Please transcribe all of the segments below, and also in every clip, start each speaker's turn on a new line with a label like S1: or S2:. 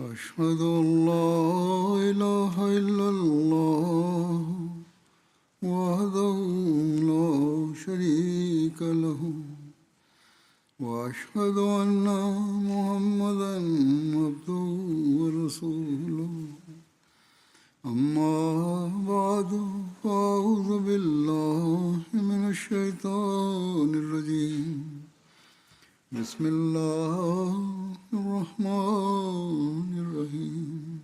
S1: أشهد أن لا إله إلا الله وحده لا شريك له وأشهد أن محمدا عبده ورسوله أما بعد فأعوذ بالله من الشيطان الرجيم بسم الله الرحمن الرحيم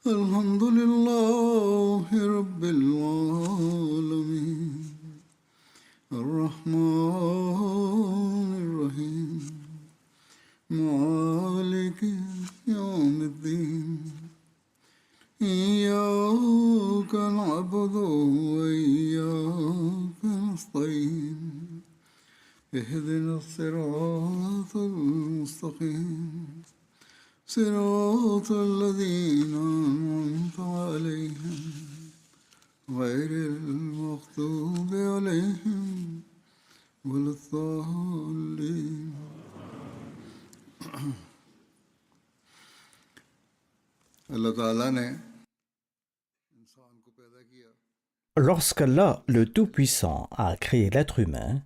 S1: الحمد لله رب العالمين الرحمن الرحيم مالك يوم الدين إياك نعبد وإياك نستعين اهدنا الصراط المستقيم صراط الذين أنعمت عليهم غير المغضوب عليهم ولا الضالين اللہ تعالیٰ نے انسان کو پیدا کیا
S2: Lorsqu'Allah, le Tout-Puissant, a créé l'être humain,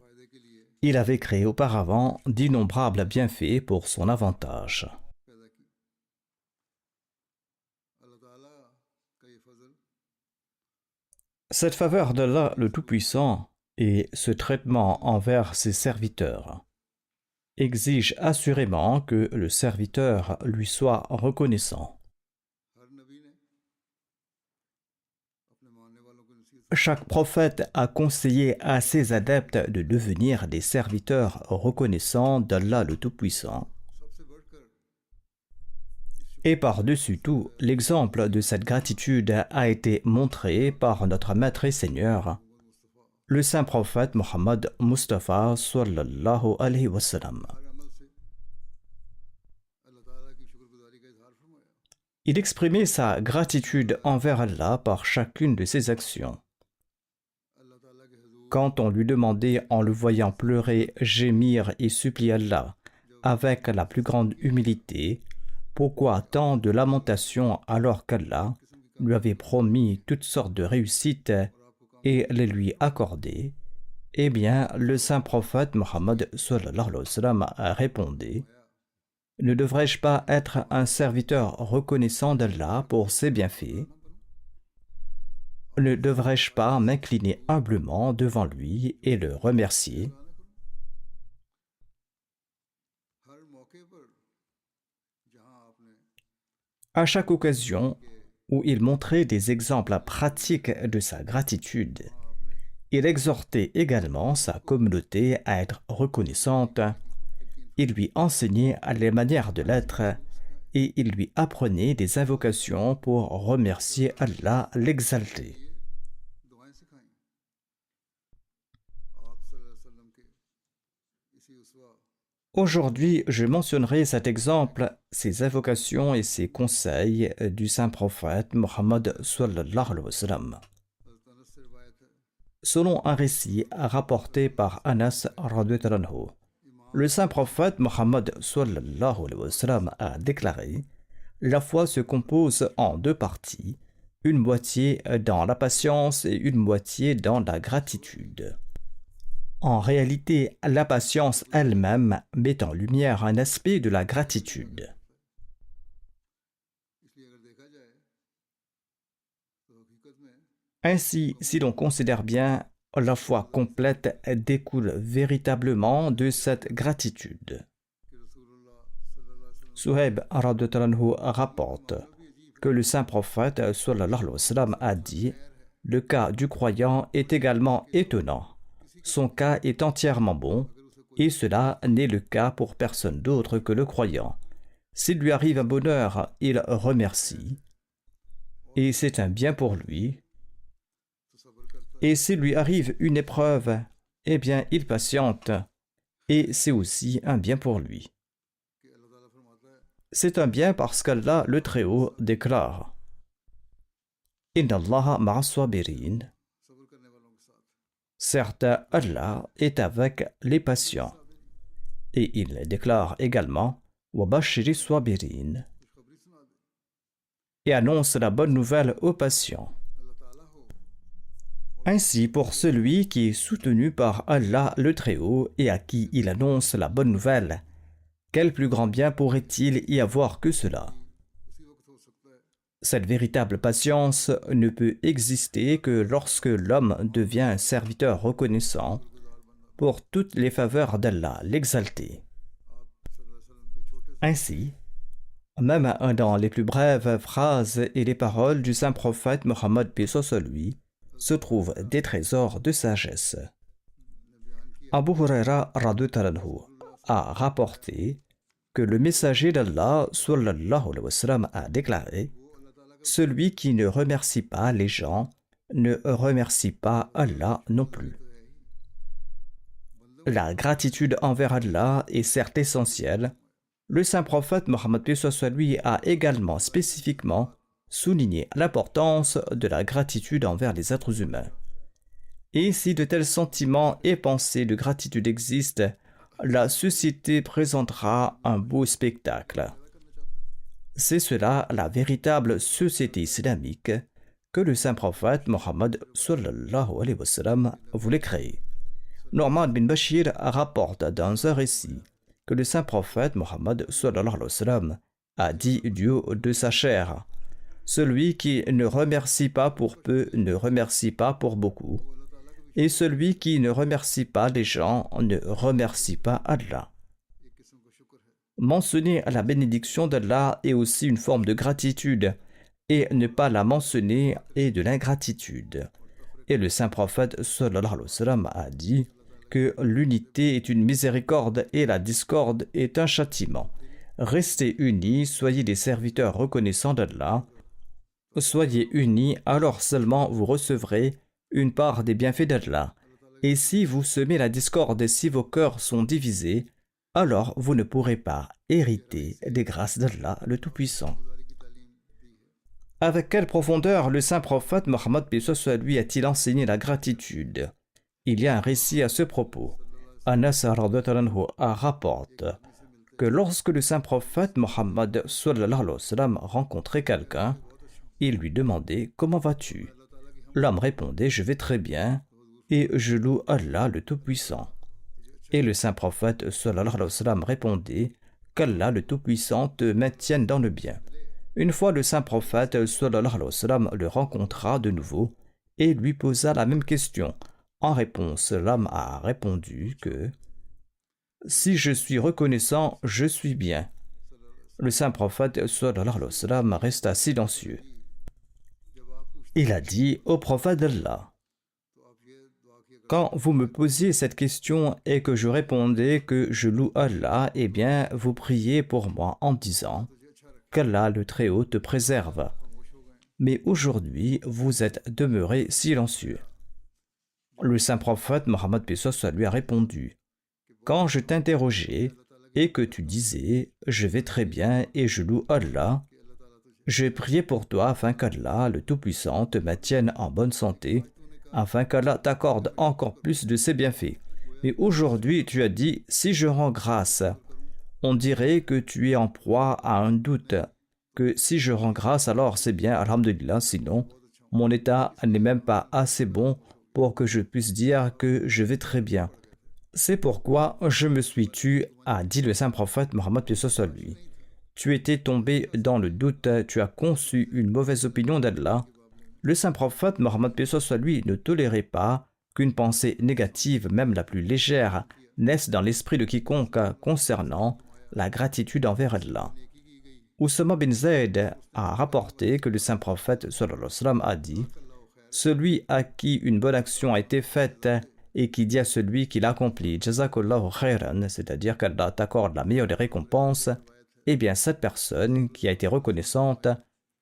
S2: il avait créé auparavant d'innombrables bienfaits pour son avantage.
S1: پیدا کی اللہ تعالیٰ کا یہ فضل
S2: Cette faveur d'Allah, le Tout-Puissant, et ce traitement envers ses serviteurs exige assurément que le serviteur lui soit reconnaissant.
S1: ہر نبی نے اپنے ماننے والوں کو نصیحت
S2: Chaque prophète a conseillé à ses adeptes de devenir des serviteurs reconnaissants d'Allah le Tout-Puissant.
S1: سب سے بڑھ کر
S2: Et par-dessus tout, l'exemple de cette gratitude a été montré par notre Maître et Seigneur, le saint prophète Mohammed Mustafa sallallahu alayhi wa sallam.
S1: ہر عمل سے اللہ تعالیٰ کی شکر گزاری کا اظہار فرمایا
S2: Il exprimait sa gratitude envers Allah par chacune de ses actions.
S1: اللہ تعالیٰ کے حضور
S2: Quand on lui demandait en le voyant pleurer, gémir et supplier Allah avec la plus grande humilité, pourquoi tant de lamentations alors qu'Allah lui avait promis toutes sortes de réussites et les lui accordait, eh bien, le saint prophète Mohammed sallallahu alayhi wa sallam répondait: ne devrais-je pas être un serviteur reconnaissant d'Allah pour ses bienfaits? Ne devrais-je pas m'incliner humblement devant lui et le remercier?
S1: ہر موقع پر جہاں آپ نے
S2: À chaque occasion où il montrait des exemples pratiques de sa gratitude, il exhortait également sa communauté à être reconnaissante, il lui enseignait les manières de l'être et il lui apprenait des invocations pour remercier Allah l'exalté.
S1: دعائیں سکھائیں آپ صلی اللہ علیہ وسلم کے اسی اسوہ
S2: Aujourd'hui, je mentionnerai cet exemple, ses invocations et ses conseils du saint prophète Mohammed sallallahu alayhi wa sallam.
S1: حضرت انس سے روایت ہے
S2: Selon un récit rapporté par Anas radhiyallahu anhu, le saint prophète Mohammed sallallahu alayhi wa sallam a déclaré: la foi se compose en deux parties, une moitié dans la patience et une moitié dans la gratitude. En réalité, la patience elle-même met en lumière un aspect de la gratitude.
S1: اس لیے اگر دیکھا جائے تو حقیقت میں
S2: Ainsi, si l'on considère bien, la foi complète découle véritablement de cette gratitude.
S1: کہ رسول اللہ صلی اللہ علیہ وسلم
S2: Suhaib radhiyallahu anhu rapporte que le saint prophète sallallahu alayhi wa sallam a dit: le cas du croyant est également étonnant. Son cas est entièrement bon, et cela n'est le cas pour personne d'autre que le croyant. S'il lui arrive un bonheur, il remercie, et c'est un bien pour lui.
S1: تو صبر کرتا
S2: Et s'il lui arrive une épreuve, eh bien il patiente, et c'est aussi un bien pour lui.
S1: کہ اللہ تعالیٰ فرماتا ہے
S2: C'est un bien parce qu'Allah le Très-Haut déclare: Inna Allah ma'as-sabirin.
S1: صبر کرنے والوں کے ساتھ
S2: Certes, Allah est avec les patients. Et il déclare également: Wa bashiri sabirin. et annonce la bonne nouvelle aux patients. Ainsi, pour celui qui est soutenu par Allah le Très-Haut et à qui il annonce la bonne nouvelle, quel plus grand bien pourrait-il y avoir que cela? Cette véritable patience ne peut exister que lorsque l'homme devient un serviteur reconnaissant pour toutes les faveurs d'Allah, l'exalté. Ainsi, même dans les plus brèves phrases et les paroles du saint prophète Mohammed paix soit lui, se trouvent des trésors de sagesse. Abu Huraira radhiyallahu anhu a rapporté que le messager d'Allah sallallahu alayhi wa sallam a déclaré: celui qui ne remercie pas les gens ne remercie pas Allah non plus. La gratitude envers Allah est certes essentielle. Le saint prophète Mohammed paix soit lui a également spécifiquement souligné l'importance de la gratitude envers les êtres humains. Et si de tels sentiments et pensées de gratitude existent, la société présentera un beau spectacle. C'est cela la véritable société islamique que le saint prophète Mohammed sallallahu alayhi wa sallam voulait créer. Norman bin Bashir rapporte dans un récit que le saint prophète Mohammed sallallahu alayhi wa sallam a dit du haut de sa chair: celui qui ne remercie pas pour peu ne remercie pas pour beaucoup, et celui qui ne remercie pas les gens ne remercie pas Allah. Mentionner la bénédiction d'Allah est aussi une forme de gratitude, et ne pas la mentionner est de l'ingratitude. Et le saint prophète sallallahu alayhi wa sallam a dit que l'unité est une miséricorde et la discorde est un châtiment. Restez unis, soyez des serviteurs reconnaissants d'Allah. Soyez unis, alors seulement vous recevrez une part des bienfaits d'Allah. Et si vous semez la discorde, si vos cœurs sont divisés, alors vous ne pourrez pas hériter des grâces d'Allah le Tout-Puissant. Avec quelle profondeur le saint prophète Mohammed paix soit lui a-t-il enseigné la gratitude? Il y a un récit à ce propos. Anas radhiyallahu anhu rapporte que lorsque le saint prophète Mohammed sallallahu alayhi wa sallam rencontrait quelqu'un, il lui demandait: comment vas-tu? L'homme répondait: je vais très bien et je loue Allah le Tout-Puissant. Et le saint prophète sallallahu alayhi wa sallam répondait: qu'Allah le Tout-Puissant te maintienne dans le bien. Une fois le saint prophète sallallahu alayhi wa sallam le rencontra de nouveau et lui posa la même question. En réponse, l'homme a répondu que si je suis reconnaissant, je suis bien. Le saint prophète sallallahu alayhi wa sallam resta silencieux. Il a dit au prophète d'Allah: quand vous me posiez cette question et que je répondais que je loue Allah, eh bien, vous priez pour moi en disant qu'Allah le Très-Haut te préserve. Mais aujourd'hui, vous êtes demeuré silencieux. Le saint prophète Mohammed paix soit lui a répondu: quand je t'interrogeais et que tu disais je vais très bien et je loue Allah, j'ai prié pour toi afin qu'Allah le Tout-Puissant te maintienne en bonne santé, afin qu'Allah t'accorde encore plus de ses bienfaits. Mais aujourd'hui, tu as dit si je rends grâce, on dirait que tu es en proie à un doute, que si je rends grâce alors c'est bien, alhamdulillah, sinon mon état n'est même pas assez bon pour que je puisse dire que je vais très bien. C'est pourquoi je me suis tu, a dit le saint prophète Mohammed paix soit lui. Tu étais tombé dans le doute, tu as conçu une mauvaise opinion d'Allah. Le saint prophète Mohammed paix soit lui ne tolérait pas qu'une pensée négative, même la plus légère, naisse dans l'esprit de quiconque concernant la gratitude envers Allah. Oussama bin Zayd a rapporté que le saint prophète sallallahu alayhi wa sallam a dit: celui à qui une bonne action a été faite et qui dit à celui qui l'accomplit Jazakallahu khairan, c'est-à-dire qu'Allah t'accorde la meilleure des récompenses, eh bien cette personne qui a été reconnaissante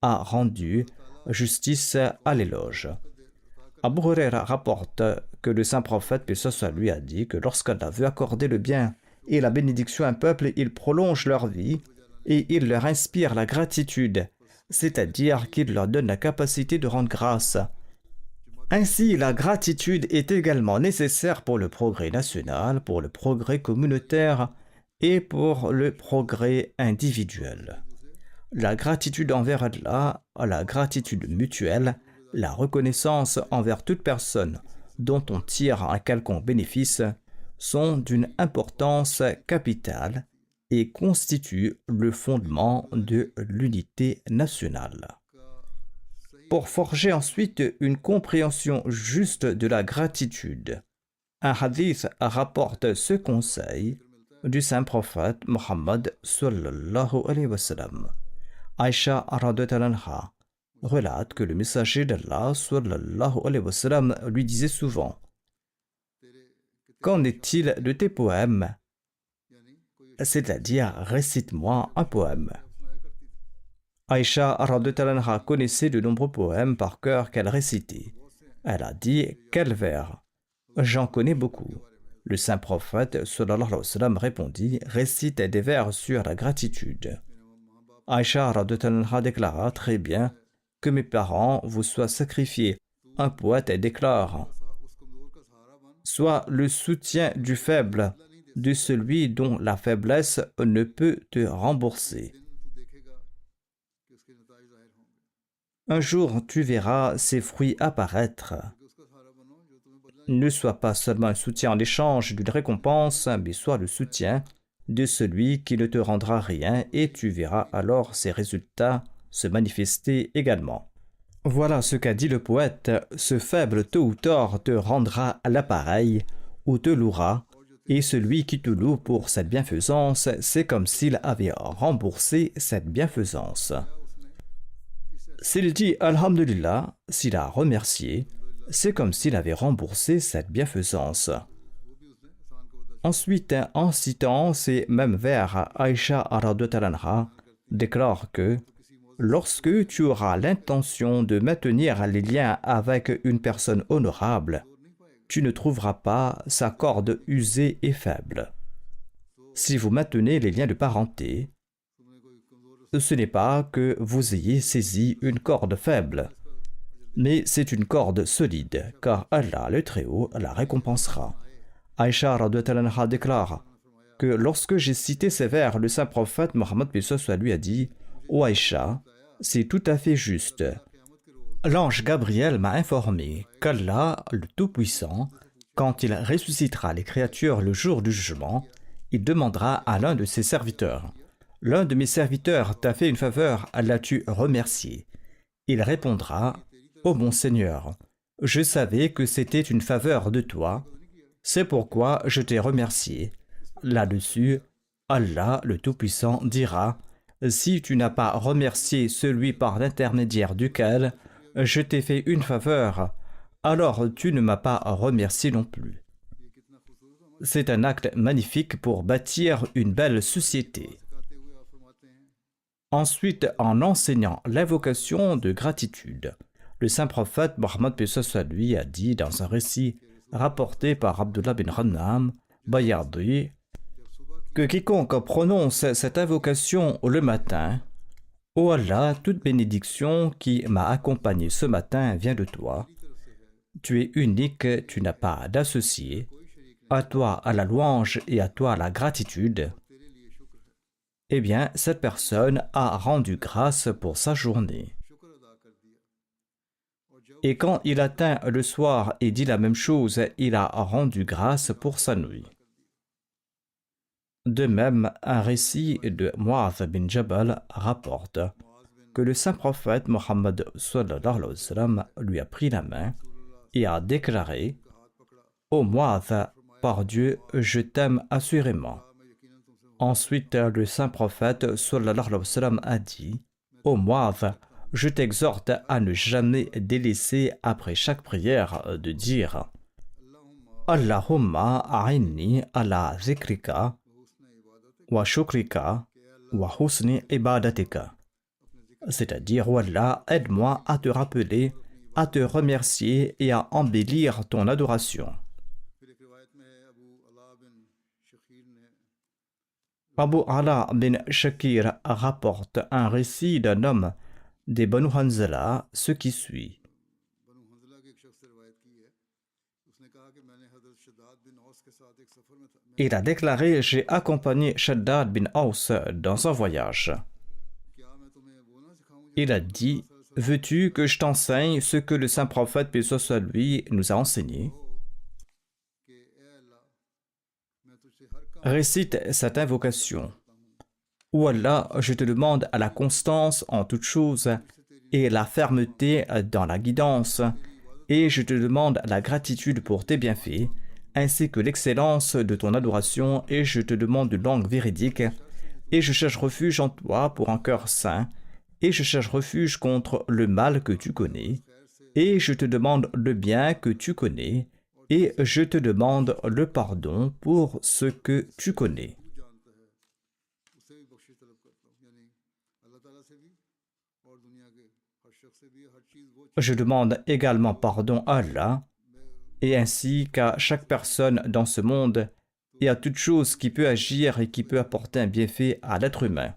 S2: a rendu justice à l'éloge. Abu Huraira rapporte que le saint prophète paix soit lui a dit que lorsqu'Allah veut accorder le bien et la bénédiction à un peuple, il prolonge leur vie et il leur inspire la gratitude, c'est-à-dire qu'il leur donne la capacité de rendre grâce. Ainsi, la gratitude est également nécessaire pour le progrès national, pour le progrès communautaire et pour le progrès individuel. la gratitude envers Allah, la gratitude mutuelle, la reconnaissance envers toute personne dont on tire un quelconque bénéfice sont d'une importance capitale et constituent le fondement de l'unité nationale. Pour forger ensuite une compréhension juste de la gratitude, un hadith rapporte ce conseil du saint prophète Mohammed sallallahu alayhi wa sallam. Aïcha radhiyallahu anha relate que le messager d'Allah sallallahu alayhi wa sallam lui disait souvent: qu'en est-il de tes poèmes? C'est-à-dire, récite-moi un poème. Aïcha radhiyallahu anha connaissait de nombreux poèmes par cœur qu'elle récitait. Elle a dit: quel vers? J'en connais beaucoup. Le saint prophète sallallahu alayhi wa sallam répondit: récite des vers sur la gratitude. Aïcha radhiyallahu anha déclara: très bien, que mes parents vous soient sacrifiés. Un poète déclare: sois le soutien du faible, de celui dont la faiblesse ne peut te rembourser. Un jour, tu verras ses fruits apparaître. Ne sois pas seulement un soutien en échange d'une récompense, mais sois le soutien de celui qui ne te rendra rien, et tu verras alors ses résultats se manifester également. Voilà ce qu'a dit le poète: ce faible tôt ou tard te rendra l'appareil ou te louera, et celui qui te loue pour cette bienfaisance, c'est comme s'il avait remboursé cette bienfaisance. S'il dit Alhamdulillah, s'il a remercié, c'est comme s'il avait remboursé cette bienfaisance. Ensuite, en citant ces mêmes vers, Aïcha radhiyallahu anha déclare que lorsque tu auras l'intention de maintenir les liens avec une personne honorable, tu ne trouveras pas sa corde usée et faible. Si vous maintenez les liens de parenté, ce n'est pas que vous ayez saisi une corde faible, mais c'est une corde solide, car Allah, le Très-Haut, la récompensera. Aïcha radhiyallahu anha déclare que lorsque j'ai cité ces vers, le saint prophète Mohammed lui a dit: ô Aïcha, c'est tout à fait juste. L'ange Gabriel m'a informé qu'Allah, le Tout-Puissant, quand il ressuscitera les créatures le jour du jugement, il demandera à l'un de ses serviteurs: l'un de mes serviteurs t'a fait une faveur, l'as-tu remercié? Il répondra: ô mon Seigneur, je savais que c'était une faveur de toi, c'est pourquoi je t'ai remercié. Là-dessus, Allah, le Tout-Puissant, dira: si tu n'as pas remercié celui par l'intermédiaire duquel je t'ai fait une faveur, alors tu ne m'as pas remercié non plus. C'est un acte magnifique pour bâtir une belle société. Ensuite, en enseignant l'invocation de gratitude, le saint prophète Mohammed lui a dit dans un récit rapporté par Abdullah bin Rannam Bayardi que quiconque prononce cette invocation le matin: ô Allah, toute bénédiction qui m'a accompagné ce matin vient de toi. Tu es unique, tu n'as pas d'associé. À toi à la louange et à toi la gratitude. Eh bien, cette personne a rendu grâce pour sa journée. Et quand il atteint le soir et dit la même chose, il a rendu grâce pour sa nuit. De même, un récit de Mu'adh bin Jabal rapporte que le saint prophète Mohammed sallallahu alayhi wa sallam lui a pris la main et a déclaré: ô Mu'adh, par Dieu, je t'aime assurément. Ensuite, le saint prophète sallallahu alayhi wa sallam a dit: ô Mu'adh, je t'exhorte à ne jamais délaisser après chaque prière de dire: Allahumma a'inni ala zikrika wa shukrika wa husni ibadatika. C'est-à-dire: oh Allah, aide-moi à te rappeler, à te remercier et à embellir ton adoration. Abu Ala bin Shakir rapporte un récit d'un homme des Banu Hanzala, ce qui suit. Il a déclaré: j'ai accompagné Shaddad bin Aus dans un voyage. Il a dit, « Veux-tu que je t'enseigne ce que le saint prophète, paix soit lui, nous a enseigné ?» Récite cette invocation. Ô Allah, je te demande la constance en toutes choses et la fermeté dans la guidance, et je te demande la gratitude pour tes bienfaits, ainsi que l'excellence de ton adoration, et je te demande une langue véridique, et je cherche refuge en toi pour un cœur saint, et je cherche refuge contre le mal que tu connais, et je te demande le bien que tu connais, et je te demande le pardon pour ce que tu connais. Je demande également pardon à Allah, et ainsi qu'à chaque personne dans ce monde, et à toute chose qui peut agir et qui peut apporter un bienfait à l'être humain.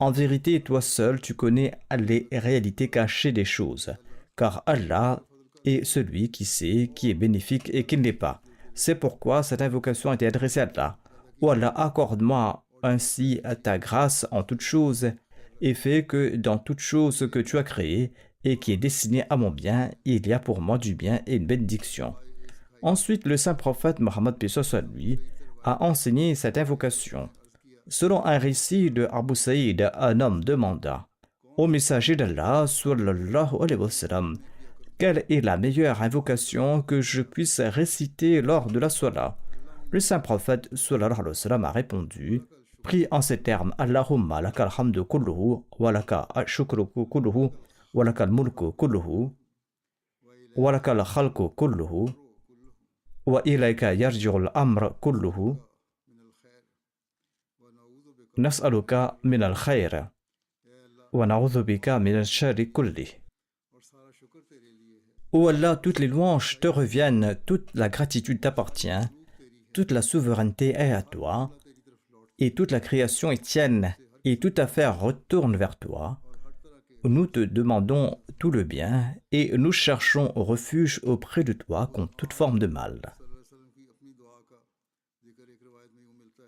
S2: En vérité, toi seul, tu connais les réalités cachées des choses, car Allah est celui qui sait, qui est bénéfique et qui ne l'est pas. C'est pourquoi cette invocation a été adressée à Allah. Ô Allah, accorde-moi ainsi ta grâce en toutes choses, et fais que dans toutes choses que tu as créées et qui est destiné à mon bien, il y a pour moi du bien et une bénédiction. Ensuite, le saint prophète Mohammed, paix soit lui, a enseigné cette invocation. Selon un récit de Abu Saïd, un homme demanda au messager d'Allah, sallallahu alayhi wa sallam, quelle est la meilleure invocation que je puisse réciter lors de la salat? Le saint prophète sallallahu alayhi wa sallam a répondu, prie en ces termes, Allahumma lakal hamdu kulluhu, wa laka shukru kulluhu, wa lakal mulku kulluhu, wa lakal khalqu kulluhu, wa ilayka yarji'ul amr kulluhu, nas'aluka min al-khayr, wa na'udhu bika min al-sharri kulli. Ô Allah, toutes les louanges te reviennent, toute la gratitude t'appartient, toute la souveraineté est à toi, et toute la création est tienne, et toute affaire retourne vers toi. Nous te demandons tout le bien, et nous cherchons refuge auprès de toi contre toute forme de mal.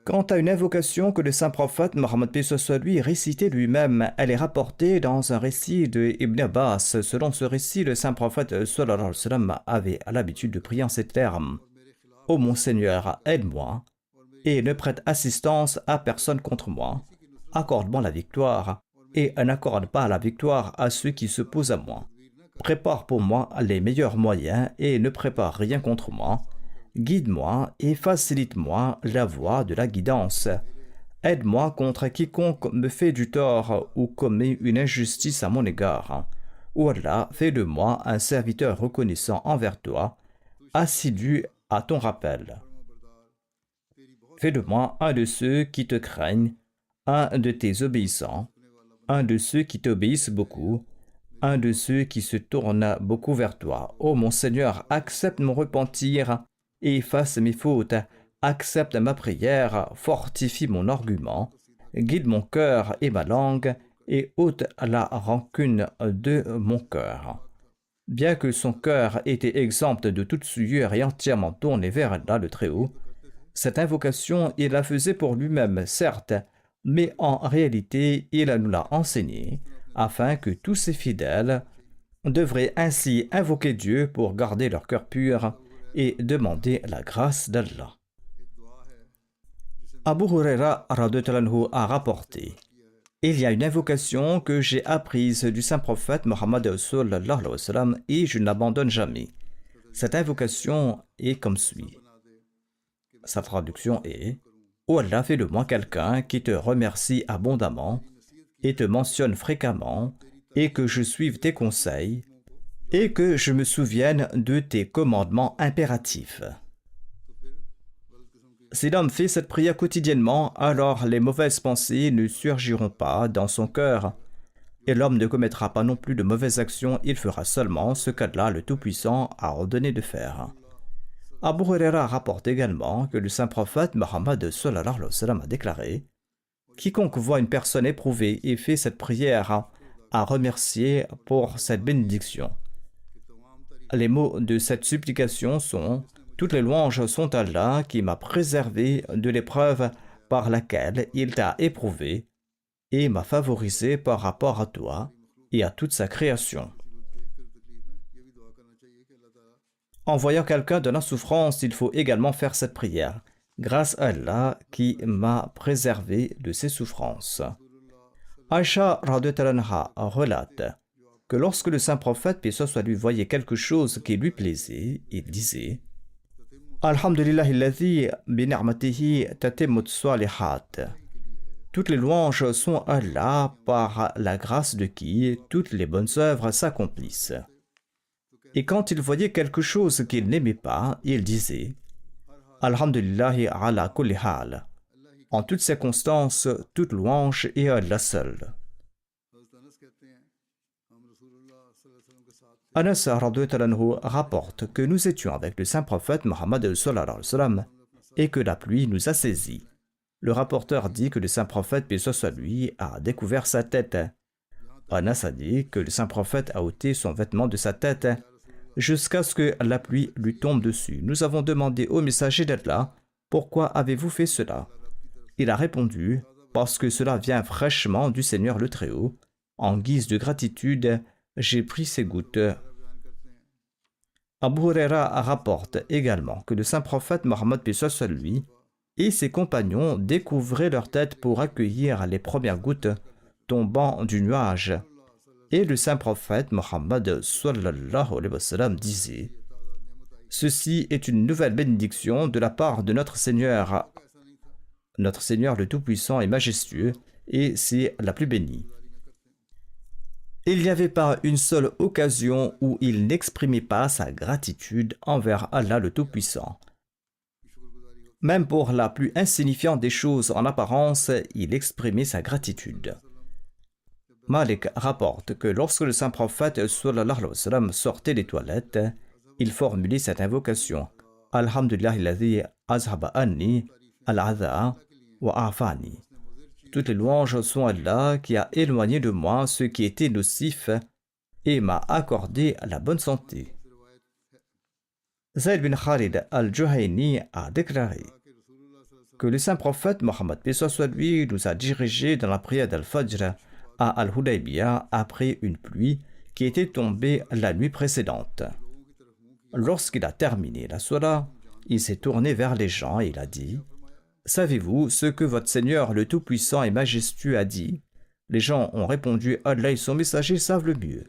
S2: Quant à une invocation que le saint prophète Mohammed paix soit lui récitait lui-même, elle est rapportée dans un récit de Ibn Abbas. Selon ce récit, le saint prophète sallallahu alayhi wa sallam avait l'habitude de prier en ces termes. Ô mon Seigneur, aide-moi et ne prête assistance à personne contre moi. Accorde-moi la victoire et n'accorde pas la victoire à ceux qui s'opposent à moi. Prépare pour moi les meilleurs moyens et ne prépare rien contre moi. Guide-moi et facilite-moi la voie de la guidance. Aide-moi contre quiconque me fait du tort ou commet une injustice à mon égard. Ô Allah, fais de moi un serviteur reconnaissant envers toi, assidu à ton rappel. Fais de moi un de ceux qui te craignent, un de tes obéissants, un de ceux qui t'obéissent beaucoup, un de ceux qui se tournent beaucoup vers toi. Ô mon Seigneur, accepte mon repentir et efface mes fautes, accepte ma prière, fortifie mon argument, guide mon cœur et ma langue, et ôte la rancune de mon cœur. Bien que son cœur était exempt de toute souillure et entièrement tourné vers Allah le Très-Haut, cette invocation, il la faisait pour lui-même, certes, mais en réalité, il nous l'a enseignée, afin que tous ses fidèles devraient ainsi invoquer Dieu pour garder leur cœur pur et demander la grâce d'Allah. Abu Huraira radhiyallahu anhu a rapporté: il y a une invocation que j'ai apprise du saint prophète Mohammed sallallahu alayhi wa sallam et je ne l'abandonne jamais. Cette invocation est comme suit. Sa traduction est: ô Allah, fais de moi quelqu'un qui te remercie abondamment et te mentionne fréquemment et que je suive tes conseils et que je me souvienne de tes commandements impératifs. Si l'homme fait cette prière quotidiennement, alors les mauvaises pensées ne surgiront pas dans son cœur, et l'homme ne commettra pas non plus de mauvaises actions, il fera seulement ce qu'Allah le Tout-Puissant a ordonné de faire. Abu Huraira rapporte également que le saint prophète Mohammed sallallahu alayhi wa sallam a déclaré: quiconque voit une personne éprouvée et fait cette prière a remercié pour cette bénédiction. Les mots de cette supplication sont: toutes les louanges sont à Allah qui m'a préservé de l'épreuve par laquelle il t'a éprouvé, et m'a favorisé par rapport à toi et à toute sa création. En voyant quelqu'un dans la souffrance, il faut également faire cette prière. Grâce à Allah qui m'a préservé de ses souffrances. Aïcha radhiyallahu anha relate que lorsque le saint prophète, paix soit lui, voyait quelque chose qui lui plaisait, il disait Alhamdulillahi alladhi bi ni'matihi tatimmut salihat. Toutes les louanges sont à Allah par la grâce de qui toutes les bonnes œuvres s'accomplissent. Et quand il voyait quelque chose qu'il n'aimait pas, il disait Alhamdulillahi ala kulli hal. En toutes circonstances, toute louange est à Allah seul. Anas radhiyallahu anhu rapporte que nous étions avec le saint prophète Mohammed sallallahu alayhi wa sallam et que la pluie nous a saisis. Le rapporteur dit que le saint prophète, paix soit lui, a découvert sa tête. Anas a dit que le saint prophète a ôté son vêtement de sa tête jusqu'à ce que la pluie lui tombe dessus. Nous avons demandé au messager d'Allah « Pourquoi avez-vous fait cela ?» Il a répondu « Parce que cela vient fraîchement du Seigneur le Très-Haut. En guise de gratitude, j'ai pris ces gouttes. » Abu Huraira rapporte également que le saint prophète Mohammed paix soit sur lui et ses compagnons découvraient leur tête pour accueillir les premières gouttes tombant du nuage. Et le saint prophète Mohammed sallallahu alayhi wa sallam disait « Ceci est une nouvelle bénédiction de la part de notre Seigneur le Tout-Puissant et Majestueux, et c'est la plus bénie. » Il n'y avait pas une seule occasion où il n'exprimait pas sa gratitude envers Allah le Tout-Puissant. Même pour la plus insignifiante des choses en apparence, il exprimait sa gratitude. Malik rapporte que lorsque le saint prophète sallallahu alayhi wa sallam sortait des toilettes, il formulait cette invocation Alhamdulillahi alladhi azhaba anni al-adha wa afani. Toutes les louanges sont à Allah qui a éloigné de moi ce qui était nocif et m'a accordé la bonne santé. Zayd bin Khalid al-Juhayni a déclaré que le saint prophète Mohammed paix soit lui nous a dirigés dans la prière d'Al-Fajr à Al-Hudaybiyah après une pluie qui était tombée la nuit précédente. Lorsqu'il a terminé la salat, il s'est tourné vers les gens et il a dit « Savez-vous ce que votre Seigneur le Tout-Puissant et Majestueux a dit ?» Les gens ont répondu « Allah et son messager savent le mieux. »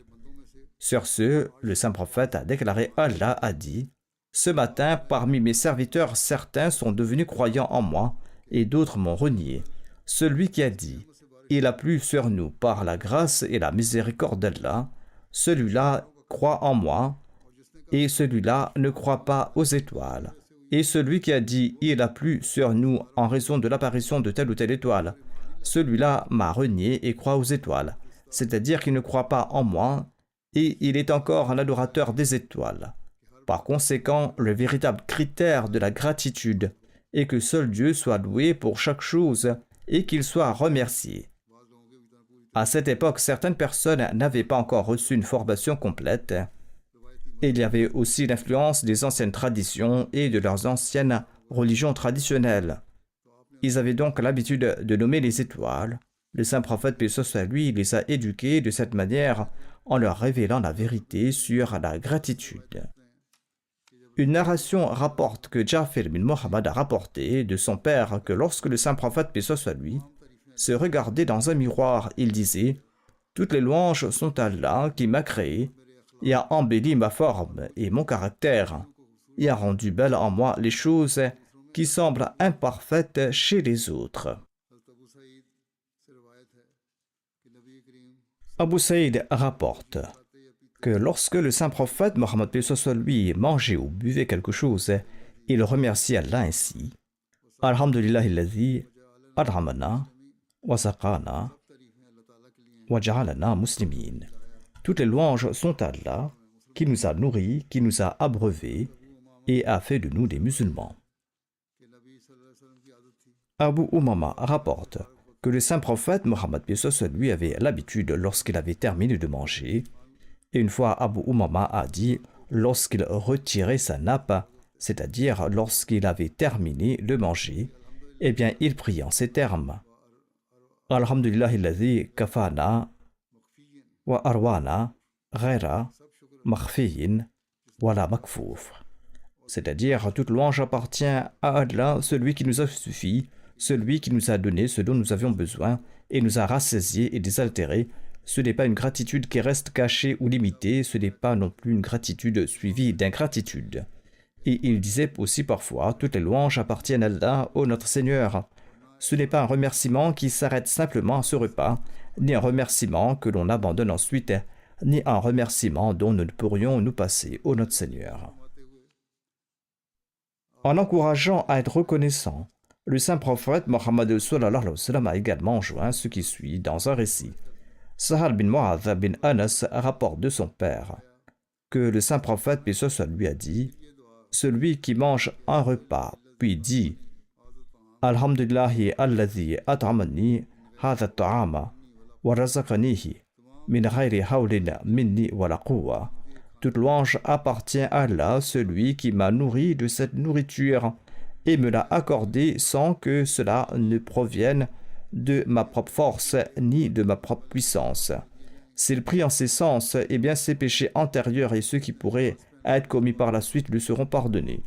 S2: Sur ce, le saint prophète a déclaré « Allah a dit « Ce matin, parmi mes serviteurs, certains sont devenus croyants en moi et d'autres m'ont renié. Celui qui a dit « Il a plu sur nous par la grâce et la miséricorde d'Allah, celui-là croit en moi, et celui-là ne croit pas aux étoiles. Et celui qui a dit « Il a plu sur nous en raison de l'apparition de telle ou telle étoile, celui-là m'a renié et croit aux étoiles. » C'est-à-dire qu'il ne croit pas en moi, et il est encore un adorateur des étoiles. Par conséquent, le véritable critère de la gratitude est que seul Dieu soit loué pour chaque chose et qu'il soit remercié. À cette époque, certaines personnes n'avaient pas encore reçu une formation complète. Il y avait aussi l'influence des anciennes traditions et de leurs anciennes religions traditionnelles. Ils avaient donc l'habitude de nommer les étoiles. Le saint prophète, paix soit lui, les a éduqués de cette manière en leur révélant la vérité sur la gratitude. Une narration rapporte que Ja'far bin Muhammad a rapporté de son père que lorsque le saint prophète, paix soit lui, se regardait dans un miroir, il disait « Toutes les louanges sont à Allah qui m'a créé et a embelli ma forme et mon caractère et a rendu belles en moi les choses qui semblent imparfaites chez les autres. » Abu Saïd rapporte que lorsque le saint prophète Mohammed paix soit lui mangeait ou buvait quelque chose, il remerciait Allah ainsi « Alhamdulillahi alladhi adhamana wa saqana wa ja'alana muslimin. » Toutes les louanges sont à Allah qui nous a nourris, qui nous a abreuvés et a fait de nous des musulmans. Abu Umama rapporte que le saint prophète Mohammed paix soit lui avait l'habitude lorsqu'il avait terminé de manger. Et une fois Abu Umama a dit lorsqu'il retirait sa nappe, c'est-à-dire lorsqu'il avait terminé de manger, eh bien il priait en ces termes. Alhamdulillah alladhi kafana wa arwana ghaira makhfiyin wala makfouf. C'est-à-dire, toute louange appartient à Allah, celui qui nous a suffi, celui qui nous a donné ce dont nous avions besoin et nous a rassasiés et désaltérés. Ce n'est pas une gratitude qui reste cachée ou limitée, ce n'est pas non plus une gratitude suivie d'ingratitude. Et il disait aussi parfois, toutes les louanges appartiennent à Allah, ô notre Seigneur. Ce n'est pas un remerciement qui s'arrête simplement à ce repas, ni un remerciement que l'on abandonne ensuite, ni un remerciement dont nous ne pourrions nous passer, ô notre Seigneur. En encourageant à être reconnaissant, le saint prophète Mohammed sallallahu alayhi wa sallam a également joint ce qui suit dans un récit. Sahal bin Mu'adh bin Anas rapporte de son père que le saint prophète, paix soit lui, a dit « Celui qui mange un repas, puis dit « Alhamdulillahi alladhi at'amani hadha ta'ama wa razaqanihi min ghayri hawlin minni wa la quwwa » Toute louange appartient à Allah, celui qui m'a nourri de cette nourriture et me l'a accordée sans que cela ne provienne de ma propre force ni de ma propre puissance. S'il prie en ces sens, eh bien ses péchés antérieurs et ceux qui pourraient être commis par la suite lui seront pardonnés.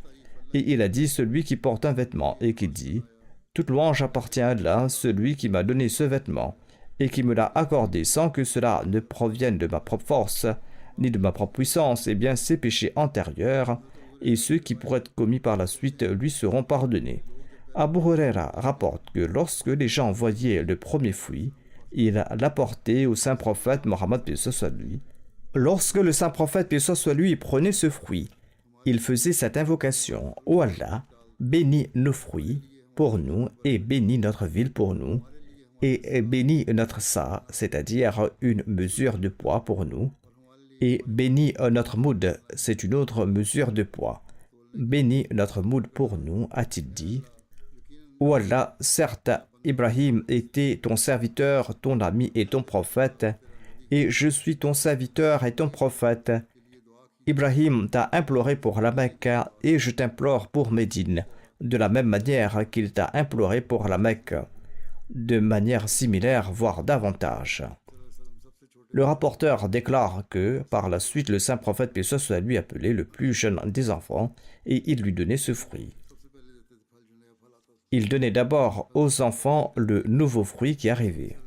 S2: Et il a dit, celui qui porte un vêtement et qui dit « Toute louange appartient à Allah, celui qui m'a donné ce vêtement et qui me l'a accordé sans que cela ne provienne de ma propre force ni de ma propre puissance, eh bien ses péchés antérieurs et ceux qui pourraient être commis par la suite lui seront pardonnés. » Abu Huraira rapporte que lorsque les gens voyaient le premier fruit, il l'apportait au saint prophète Mohammed paix soit lui. Lorsque le saint prophète paix soit lui prenait ce fruit, il faisait cette invocation « Ô Allah, bénis nos fruits pour nous et bénis notre ville pour nous et bénis notre sa, c'est-à-dire une mesure de poids pour nous, et bénis notre moud, c'est une autre mesure de poids. Bénis notre moud pour nous, a-t-il dit. Ô Allah, certes, Ibrahim était ton serviteur, ton ami et ton prophète, et je suis ton serviteur et ton prophète. Ibrahim t'a imploré pour la Mecque, et je t'implore pour Médine, de la même manière qu'il t'a imploré pour la Mecque, de manière similaire, voire davantage. Le rapporteur déclare que, par la suite, le saint prophète paix soit lui appelait le plus jeune des enfants et il lui donnait ce fruit. Il donnait d'abord aux enfants le nouveau fruit qui arrivait.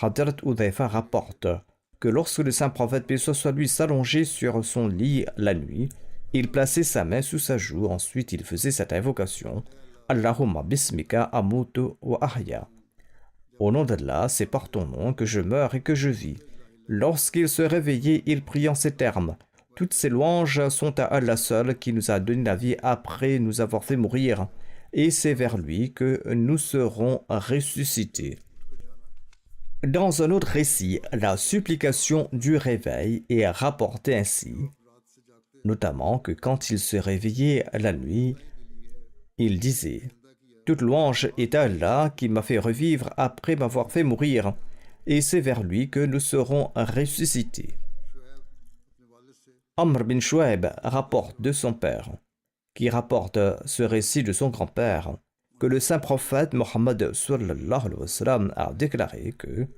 S2: Hadrat Hudhayfa rapporte que lorsque le saint prophète paix soit lui s'allongeait sur son lit la nuit, il plaçait sa main sous sa joue, ensuite il faisait cette invocation « Allahumma bismika amutu wa ahya » Au nom d'Allah, c'est par ton nom que je meurs et que je vis. Lorsqu'il se réveillait, il priait en ces termes. Toutes ces louanges sont à Allah seul qui nous a donné la vie après nous avoir fait mourir, et c'est vers lui que nous serons ressuscités. Dans un autre récit, la supplication du réveil est rapportée ainsi, notamment que quand il se réveillait la nuit, il disait « Toute louange est à Allah qui m'a fait revivre après m'avoir fait mourir, et c'est vers lui que nous serons ressuscités. » Amr bin Shuaib rapporte de son père, qui rapporte ce récit de son grand-père, que le saint prophète Mohammed sallallahu alayhi wa sallam a déclaré que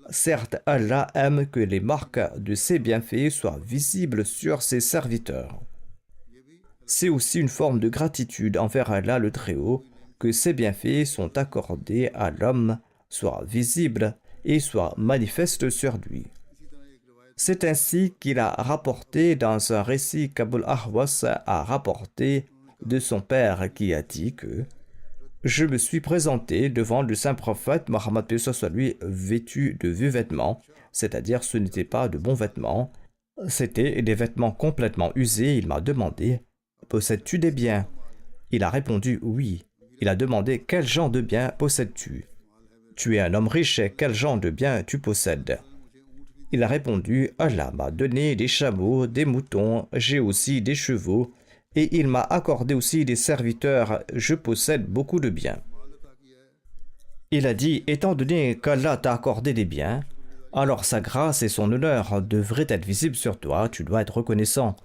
S2: certes Allah aime que les marques de ses bienfaits soient visibles sur ses serviteurs. C'est aussi une forme de gratitude envers Allah le Très-Haut que ses bienfaits sont accordés à l'homme, soient visibles et soient manifestes sur lui. C'est ainsi qu'il a rapporté dans un récit qu'Abul Ahwas a rapporté de son père qui a dit que « Je me suis présenté devant le saint prophète Mohammed paix soit lui vêtu de vieux vêtements, c'est-à-dire ce n'était pas de bons vêtements, c'était des vêtements complètement usés. Il m'a demandé « Possèdes-tu des biens ?» Il a répondu « Oui ». Il a demandé « Quel genre de biens possèdes-tu » ? « Tu es un homme riche, quel genre de biens tu possèdes ?» Il a répondu « Allah m'a donné des chameaux, des moutons, j'ai aussi des chevaux, et il m'a accordé aussi des serviteurs, je possède beaucoup de biens. » Il a dit « Étant donné qu'Allah t'a accordé des biens, alors sa grâce et son honneur devraient être visibles sur toi, tu dois être reconnaissant. »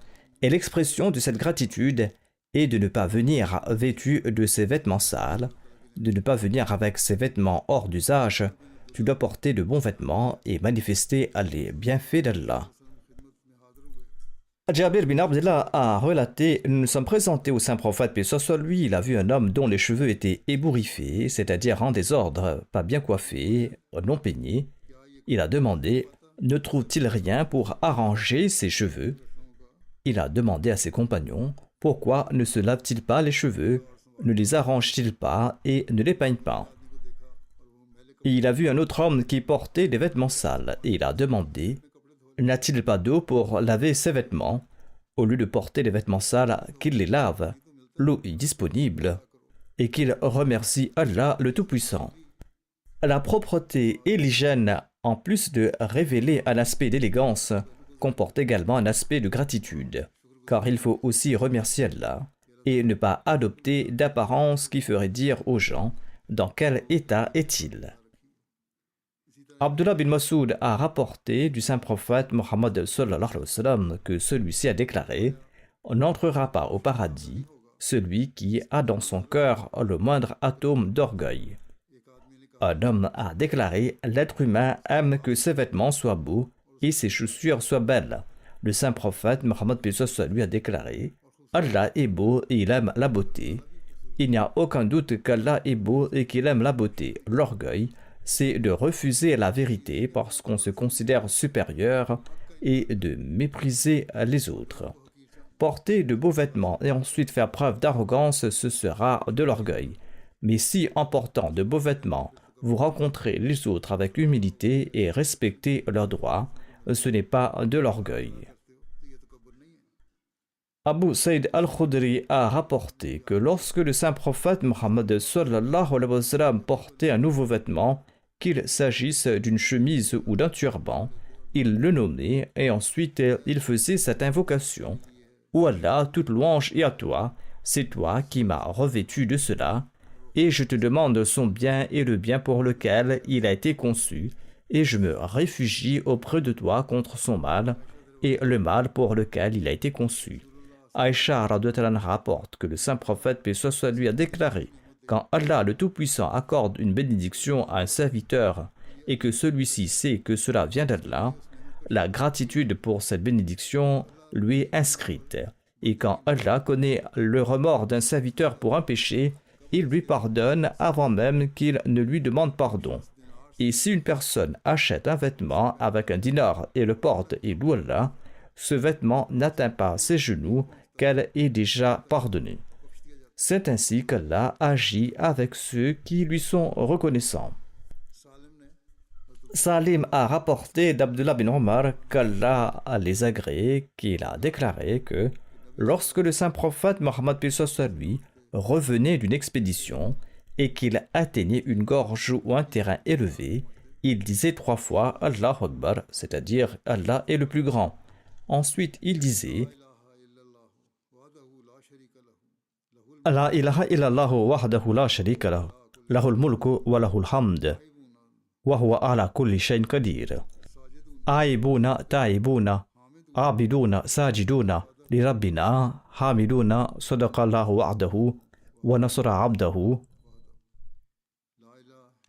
S2: Et l'expression de cette gratitude est de ne pas venir vêtu de ses vêtements sales, de ne pas venir avec ses vêtements hors d'usage. Tu dois porter de bons vêtements et manifester les bienfaits d'Allah. Jabir bin Abdullah a relaté: nous nous sommes présentés au saint prophète, paix soit sur lui. Il a vu un homme dont les cheveux étaient ébouriffés, c'est-à-dire en désordre, pas bien coiffés, non peignés. Il a demandé: ne trouve-t-il rien pour arranger ses cheveux? Il a demandé à ses compagnons: pourquoi ne se lave-t-il pas les cheveux, ne les arrange-t-il pas et ne les peigne pas? Et il a vu un autre homme qui portait des vêtements sales et il a demandé: n'a-t-il pas d'eau pour laver ses vêtements? Au lieu de porter des vêtements sales, qu'il les lave. L'eau est disponible et qu'il remercie Allah le Tout-Puissant. La propreté et l'hygiène, en plus de révéler un aspect d'élégance, comportent également un aspect de gratitude, car il faut aussi remercier Allah et ne pas adopter d'apparence qui ferait dire aux gens dans quel état est-il. Abdullah bin Masoud a rapporté du saint prophète Mohammed sallallahu alayhi wa sallam que celui-ci a déclaré: on n'entrera pas au paradis celui qui a dans son cœur le moindre atome d'orgueil. Un homme a déclaré: l'être humain aime que ses vêtements soient beaux et ses chaussures soient belles. Le saint prophète Mohammed lui a déclaré: Allah est beau et il aime la beauté. Il n'y a aucun doute qu'Allah est beau et qu'il aime la beauté. L'orgueil, c'est de refuser la vérité parce qu'on se considère supérieur et de mépriser les autres. Porter de beaux vêtements et ensuite faire preuve d'arrogance, ce sera de l'orgueil. Mais si en portant de beaux vêtements, vous rencontrez les autres avec humilité et respectez leurs droits, ce n'est pas de l'orgueil. Abu Saïd al-Khudri a rapporté que lorsque le saint prophète Mohammed sallallahu alayhi wa sallam portait un nouveau vêtement, qu'il s'agisse d'une chemise ou d'un turban, il le nommait et ensuite il faisait cette invocation: Ô Allah, toute louange est à toi, c'est toi qui m'as revêtu de cela, et je te demande son bien et le bien pour lequel il a été conçu, et je me réfugie auprès de toi contre son mal et le mal pour lequel il a été conçu. Aïcha rapporte que le saint prophète, paix soit sur lui, a déclaré: quand Allah le Tout-Puissant accorde une bénédiction à un serviteur et que celui-ci sait que cela vient d'Allah, la gratitude pour cette bénédiction lui est inscrite. Et quand Allah connaît le remords d'un serviteur pour un péché, il lui pardonne avant même qu'il ne lui demande pardon. Et si une personne achète un vêtement avec un dinar et le porte et loue Allah, ce vêtement n'atteint pas ses genoux, qu'elle est déjà pardonnée. C'est ainsi qu'Allah agit avec ceux qui lui sont reconnaissants. Salim a rapporté d'Abdullah bin Omar qu'Allah les agrée, qu'il a déclaré que lorsque le saint prophète Mohammed lui revenait d'une expédition et qu'il atteignait une gorge ou un terrain élevé, il disait 3 fois Allahu Akbar, c'est-à-dire Allah est le plus grand. Ensuite, il disait La ilaha illallah wahdahu la sharika lahu, lahul mulku wa lahul hamd, wa huwa ala kulli shay'in qadir. Aibuna taibuna, abiduna sajiduna, li rabbina hamiduna, sadaqallahu wa'dahu, wa nasra abdahu,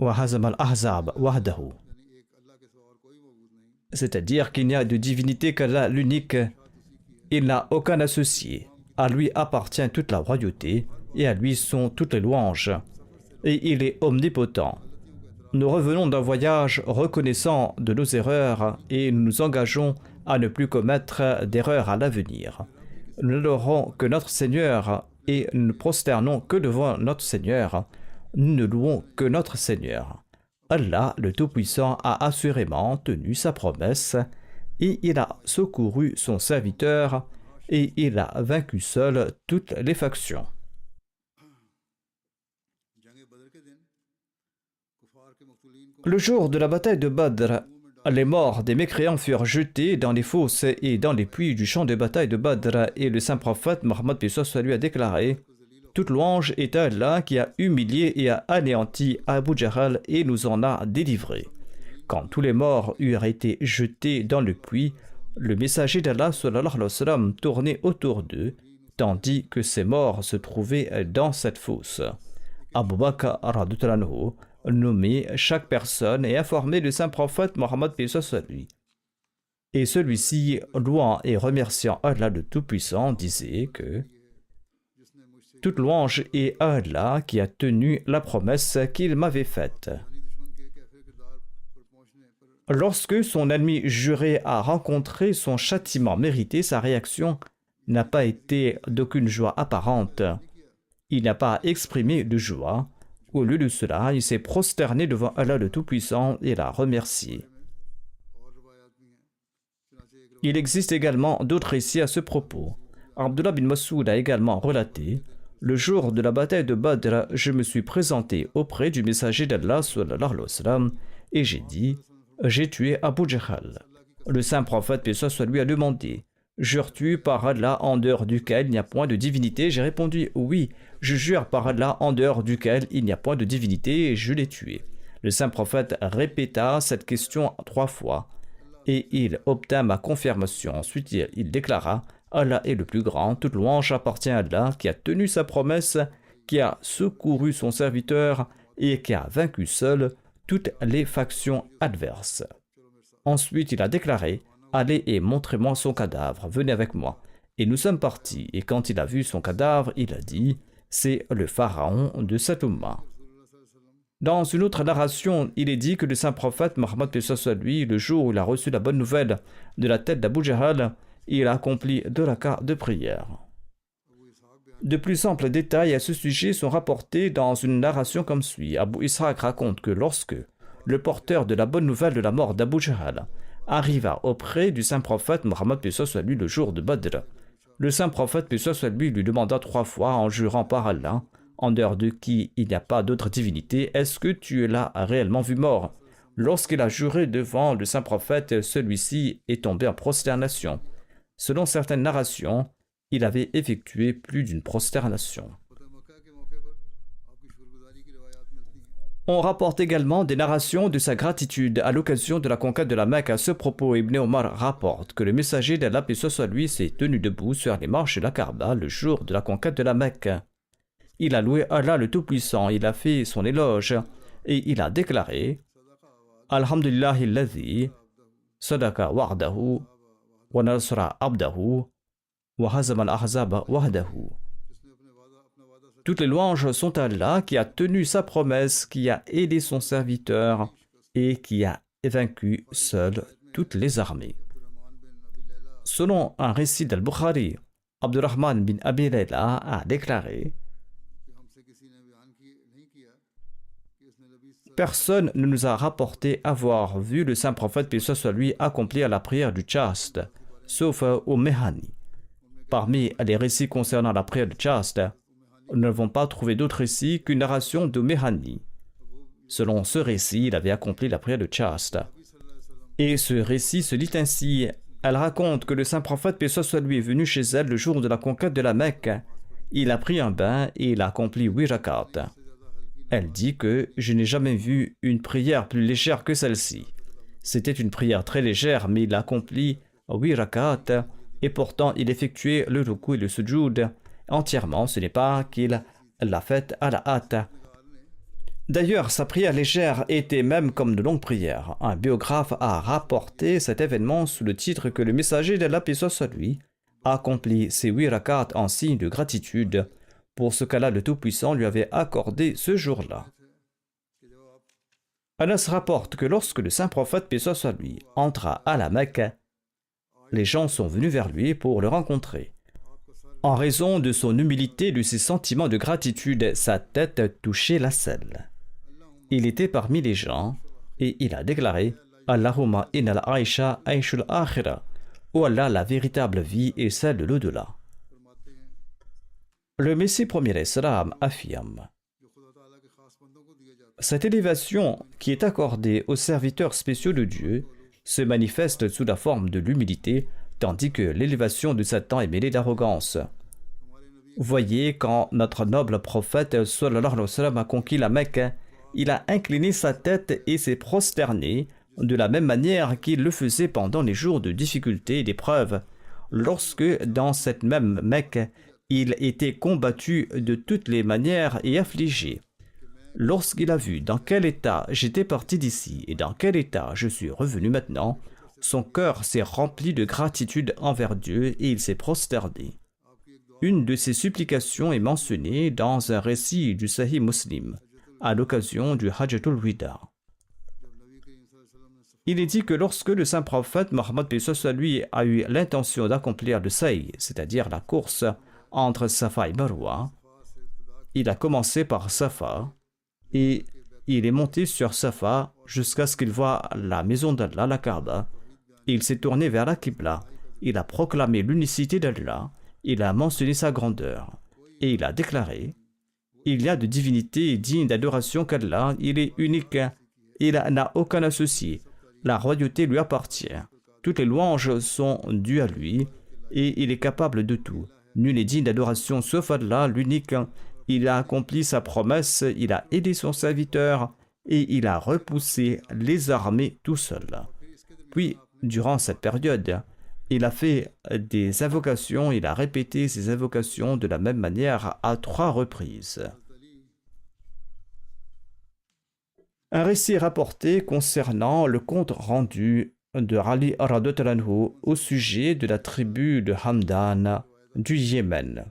S2: wa hazama al-ahzab wahdahu. C'est-à-dire qu'il n'y a de divinité qu'Allah l'unique, il n'a aucun associé. À lui appartient toute la royauté et à lui sont toutes les louanges. Et il est omnipotent. Nous revenons d'un voyage reconnaissant de nos erreurs et nous nous engageons à ne plus commettre d'erreurs à l'avenir. Nous n'adorons que notre Seigneur et nous ne prosternons que devant notre Seigneur. Nous ne louons que notre Seigneur. Allah, le Tout-Puissant, a assurément tenu sa promesse et il a secouru son serviteur et il a vaincu seul toutes les factions. Le jour de la bataille de Badr, les morts des mécréants furent jetés dans les fosses et dans les puits du champ de bataille de Badr, et le saint prophète Mohammed lui a déclaré: toute louange est à Allah qui a humilié et a anéanti Abu Jahl et nous en a délivrés. Quand tous les morts eurent été jetés dans le puits, le messager d'Allah sallallahu alayhi wa sallam tournait autour d'eux, tandis que ces morts se trouvaient dans cette fosse. Abu Bakr radhiyallahu anhu nommait chaque personne et informait le saint prophète Mohammed paix soit lui. Et celui-ci, louant et remerciant Allah le Tout-Puissant, disait que toute louange est à Allah qui a tenu la promesse qu'il m'avait faite. Lorsque son ennemi juré a rencontré son châtiment mérité, sa réaction n'a pas été d'aucune joie apparente. Il n'a pas exprimé de joie. Au lieu de cela, il s'est prosterné devant Allah le Tout-Puissant et l'a remercié. Il existe également d'autres récits à ce propos. Abdullah bin Mas'ud a également relaté: le jour de la bataille de Badr, je me suis présenté auprès du messager d'Allah sallallahu alayhi wa sallam et j'ai dit: j'ai tué Abu Jahl. Le saint prophète paix soit lui a demandé: jures-tu par Allah en dehors duquel il n'y a point de divinité? J'ai répondu: oui, je jure par Allah en dehors duquel il n'y a point de divinité, et je l'ai tué. Le saint prophète répéta cette question 3 fois et il obtint ma confirmation. Ensuite il déclara: Allah est le plus grand, toute louange appartient à Allah qui a tenu sa promesse, qui a secouru son serviteur et qui a vaincu seul toutes les factions adverses. Ensuite il a déclaré: allez et montrez-moi son cadavre, venez avec moi. Et nous sommes partis, et quand il a vu son cadavre, il a dit: c'est le pharaon de cette Ummah. Dans une autre narration, il est dit que le saint prophète Mohammed paix soit lui, le jour où il a reçu la bonne nouvelle de la tête d'Abu Jahl, il a accompli 2 rakats de prière. De plus amples détails à ce sujet sont rapportés dans une narration comme suit. Abu Ishaq raconte que lorsque le porteur de la bonne nouvelle de la mort d'Abu Jahl arriva auprès du saint prophète Mohammed paix soit lui le jour de Badr, le saint prophète paix soit lui demanda 3 fois en jurant par Allah, en dehors de qui il n'y a pas d'autre divinité: est-ce que tu l'as réellement vu mort? Lorsqu'il a juré devant le saint prophète, celui-ci est tombé en prosternation. Selon certaines narrations, il avait effectué plus d'une prosternation. On rapporte également des narrations de sa gratitude à l'occasion de la conquête de la Mecque. À ce propos, Ibn Omar rapporte que le messager d'Allah paix soit lui s'est tenu debout sur les marches de la Kaaba le jour de la conquête de la Mecque. Il a loué Allah le Tout-Puissant, il a fait son éloge et il a déclaré: Alhamdulillahi alladhi sadaqa wa'dahu wa nasra abdahu wa hazama al-ahzaba wahdahu. Toutes les louanges sont à Allah qui a tenu sa promesse, qui a aidé son serviteur et qui a vaincu seul toutes les armées. Selon un récit d'Al-Bukhari, Abdurrahman bin Abi Layla a déclaré: personne ne nous a rapporté avoir vu le saint prophète paix soit lui accomplir la prière du chaste, sauf au Mehani. Parmi les récits concernant la prière du chaste, nous n'avons pas trouvé d'autre récit qu'une narration de Mehani. Selon ce récit, il avait accompli la prière de chaste. Et ce récit se lit ainsi: elle raconte que le saint prophète paix soit lui est venu chez elle le jour de la conquête de la Mecque. Il a pris un bain et il a accompli 8 rakats. Elle dit que je n'ai jamais vu une prière plus légère que celle-ci. C'était une prière très légère, mais il a accompli 8 rakats et pourtant il effectuait le ruku et le sujoud entièrement. Ce n'est pas qu'il l'a faite à la hâte. D'ailleurs, sa prière légère était même comme de longues prières. Un biographe a rapporté cet événement sous le titre que le messager d'Allah paix soit lui a accompli ces 8 rakats en signe de gratitude pour ce qu'Allah le Tout-Puissant lui avait accordé ce jour-là. Anas rapporte que lorsque le saint prophète paix soit lui entra à la Mecque, les gens sont venus vers lui pour le rencontrer. En raison de son humilité et de ses sentiments de gratitude, sa tête touchait la selle. Il était parmi les gens et il a déclaré: Allahumma innal aisha aishul akhira. Ô Allah, la véritable vie est celle de l'au-delà. Le Messie premier Islam affirme: cette élévation qui est accordée aux serviteurs spéciaux de Dieu se manifeste sous la forme de l'humilité, tandis que l'élévation de Satan est mêlée d'arrogance. Voyez, quand notre noble prophète sallallahu alayhi wa sallam a conquis la Mecque, il a incliné sa tête et s'est prosterné de la même manière qu'il le faisait pendant les jours de difficulté et d'épreuve, lorsque dans cette même Mecque, il était combattu de toutes les manières et affligé. Lorsqu'il a vu dans quel état j'étais parti d'ici et dans quel état je suis revenu maintenant, son cœur s'est rempli de gratitude envers Dieu et il s'est prosterné. Une de ses supplications est mentionnée dans un récit du Sahih Muslim, à l'occasion du Hajjatul Wida. Il est dit que lorsque le saint prophète Mohammed lui a eu l'intention d'accomplir le Sa'i, c'est-à-dire la course entre Safa et Marwa, il a commencé par Safa et il est monté sur Safa jusqu'à ce qu'il voie la maison d'Allah, la Kaaba. Il s'est tourné vers la Qibla, il a proclamé l'unicité d'Allah, il a mentionné sa grandeur et il a déclaré: il y a de divinité digne d'adoration qu'Allah, il est unique, il n'a aucun associé, la royauté lui appartient, toutes les louanges sont dues à lui et il est capable de tout. Nul n'est digne d'adoration sauf Allah, l'unique. Il a accompli sa promesse, il a aidé son serviteur et il a repoussé les armées tout seul. Puis, durant cette période, il a fait des invocations, il a répété ces invocations de la même manière à 3 reprises. Un récit est rapporté concernant le compte rendu de Ali radhiyallahu anhu au sujet de la tribu de Hamdan du Yémen.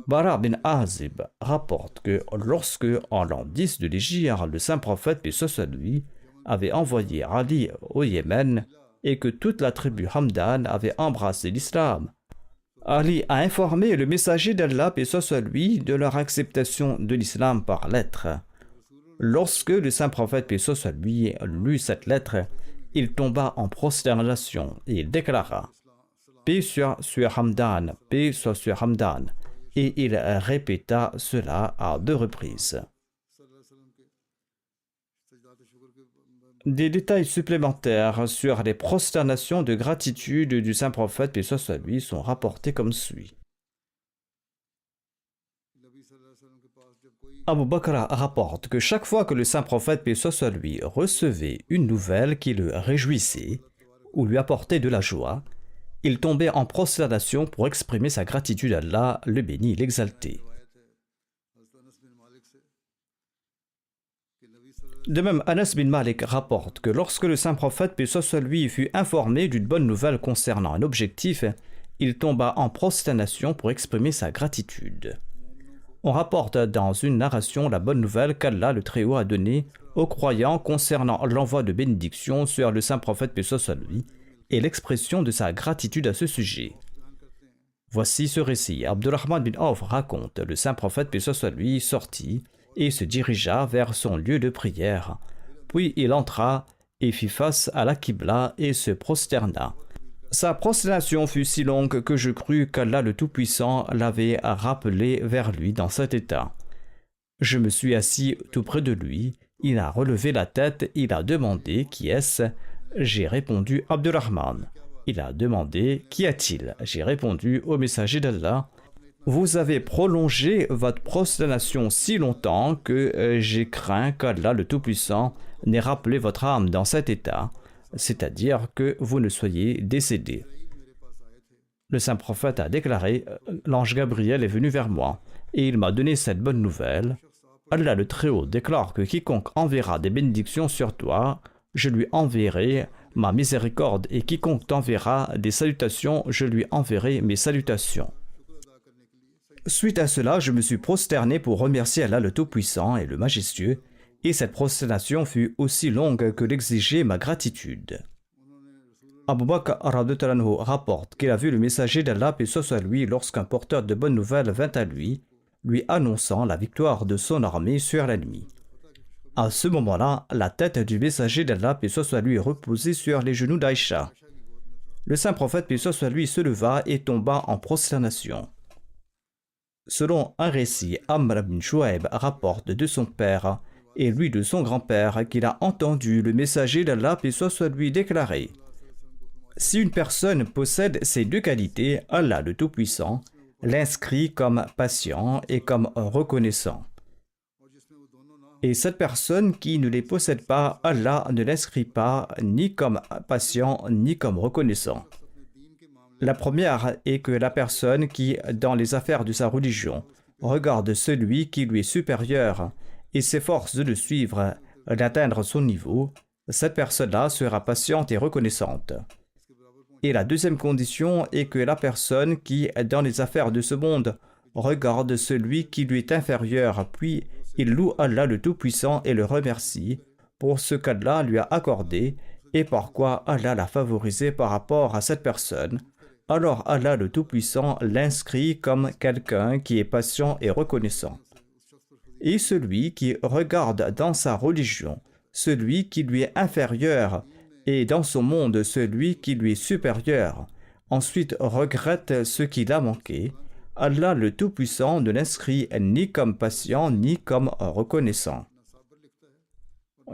S2: Bara bin Azib rapporte que lorsque, en l'an 10 de l'Hégire, le saint prophète, paix soit lui, avait envoyé Ali au Yémen et que toute la tribu Hamdan avait embrassé l'islam, Ali a informé le messager d'Allah, paix soit lui, de leur acceptation de l'islam par lettre. Lorsque le saint prophète, paix soit lui, lut cette lettre, il tomba en prosternation et il déclara: paix sur Hamdan, paix soit sur Hamdan. Et il répéta cela à 2 reprises. Des détails supplémentaires sur les prosternations de gratitude du saint prophète, paix soit lui, sont rapportés comme suit. Abu Bakr rapporte que chaque fois que le saint prophète, paix soit lui, recevait une nouvelle qui le réjouissait ou lui apportait de la joie, il tombait en prosternation pour exprimer sa gratitude à Allah, le béni, l'exalté. De même, Anas bin Malik rapporte que lorsque le saint prophète, paix soit lui, fut informé d'une bonne nouvelle concernant un objectif, il tomba en prosternation pour exprimer sa gratitude. On rapporte dans une narration la bonne nouvelle qu'Allah le Très-Haut a donnée aux croyants concernant l'envoi de bénédictions sur le saint prophète, paix soit lui, et l'expression de sa gratitude à ce sujet. Voici ce récit. Abdurrahman bin Auf raconte: le saint prophète, paix soit lui, sortit et se dirigea vers son lieu de prière. Puis il entra et fit face à la Qibla et se prosterna. Sa prosternation fut si longue que je crus qu'Allah le Tout-Puissant l'avait rappelé vers lui dans cet état. Je me suis assis tout près de lui, il a relevé la tête, il a demandé: qui est-ce? J'ai répondu: Abdurrahman. Il a demandé: qu'y a-t-il? J'ai répondu: au messager d'Allah, vous avez prolongé votre prosternation si longtemps que j'ai craint qu'Allah le Tout-Puissant n'ait rappelé votre âme dans cet état, c'est-à-dire que vous ne soyez décédé. Le saint prophète a déclaré: l'ange Gabriel est venu vers moi et il m'a donné cette bonne nouvelle. Allah le Très-Haut déclare que quiconque enverra des bénédictions sur toi, je lui enverrai ma miséricorde, et quiconque t'enverra des salutations, je lui enverrai mes salutations. Suite à cela, je me suis prosterné pour remercier Allah le Tout-Puissant et le Majestueux, et cette prosternation fut aussi longue que l'exigeait ma gratitude. Abu Bakr radhiyallahu anhu rapporte qu'il a vu le messager d'Allah, paix soit lui, lorsqu'un porteur de bonnes nouvelles vint à lui annonçant la victoire de son armée sur l'ennemi. À ce moment-là, la tête du messager d'Allah, paix soit lui, reposait sur les genoux d'Aïcha. Le saint prophète, paix soit lui, se leva et tomba en prosternation. Selon un récit, Amr bin Shuaib rapporte de son père et lui de son grand-père qu'il a entendu le messager d'Allah, paix soit lui, déclarer: si une personne possède ces 2 qualités, Allah le Tout-Puissant l'inscrit comme patient et comme reconnaissant. Et cette personne qui ne les possède pas, Allah ne l'inscrit pas ni comme patient ni comme reconnaissant. La première est que la personne qui, dans les affaires de sa religion, regarde celui qui lui est supérieur et s'efforce de le suivre, d'atteindre son niveau, cette personne-là sera patiente et reconnaissante. Et la deuxième condition est que la personne qui, dans les affaires de ce monde, regarde celui qui lui est inférieur, puis il loue Allah le Tout-Puissant et le remercie pour ce qu'Allah lui a accordé et par quoi Allah l'a favorisé par rapport à cette personne, alors Allah le Tout-Puissant l'inscrit comme quelqu'un qui est patient et reconnaissant. Et celui qui regarde dans sa religion celui qui lui est inférieur et dans son monde celui qui lui est supérieur, ensuite regrette ce qu'il a manqué, Allah le Tout-Puissant ne l'inscrit ni comme patient ni comme reconnaissant.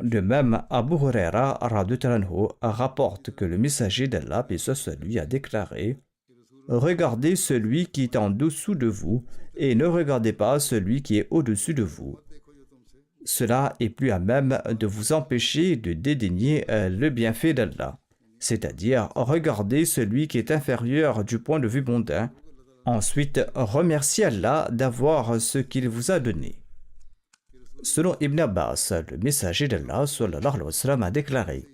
S2: De même, Abu Huraira radhiyallahu anhu rapporte que le messager d'Allah, paix soit sur lui, a déclaré: regardez celui qui est en dessous de vous et ne regardez pas celui qui est au-dessus de vous. Cela est plus à même de vous empêcher de dédaigner le bienfait d'Allah, c'est-à-dire regardez celui qui est inférieur du point de vue mondain. Ensuite, remerciez Allah d'avoir ce qu'il vous a donné. Selon Ibn Abbas, le messager d'Allah sallallahu alayhi wa sallam, a déclaré: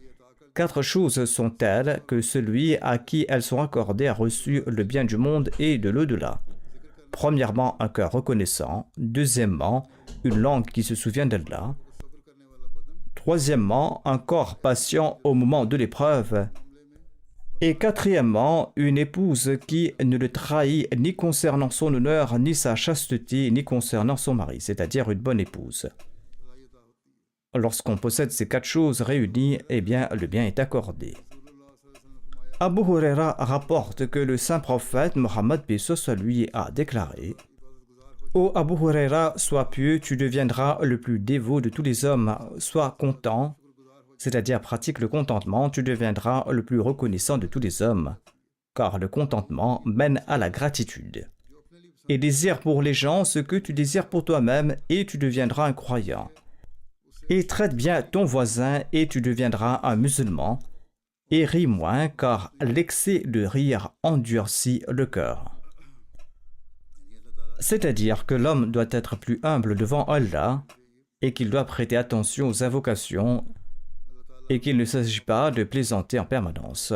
S2: 4 choses sont telles que celui à qui elles sont accordées a reçu le bien du monde et de l'au-delà. Premièrement, un cœur reconnaissant. Deuxièmement, une langue qui se souvient d'Allah. Troisièmement, un corps patient au moment de l'épreuve. Et quatrièmement, une épouse qui ne le trahit ni concernant son honneur, ni sa chasteté, ni concernant son mari, c'est-à-dire une bonne épouse. Lorsqu'on possède ces 4 choses réunies, eh bien, le bien est accordé. Abu Huraira rapporte que le saint prophète Mohammed paix soit lui a déclaré: ô Abu Huraira, sois pieux, tu deviendras le plus dévot de tous les hommes. Sois content, c'est-à-dire pratique le contentement, tu deviendras le plus reconnaissant de tous les hommes, car le contentement mène à la gratitude. Et désire pour les gens ce que tu désires pour toi-même, et tu deviendras un croyant. Et traite bien ton voisin, et tu deviendras un musulman. Et ris moins, car l'excès de rire endurcit le cœur. C'est-à-dire que l'homme doit être plus humble devant Allah, et qu'il doit prêter attention aux invocations, et qu'il ne s'agit pas de plaisanter en permanence.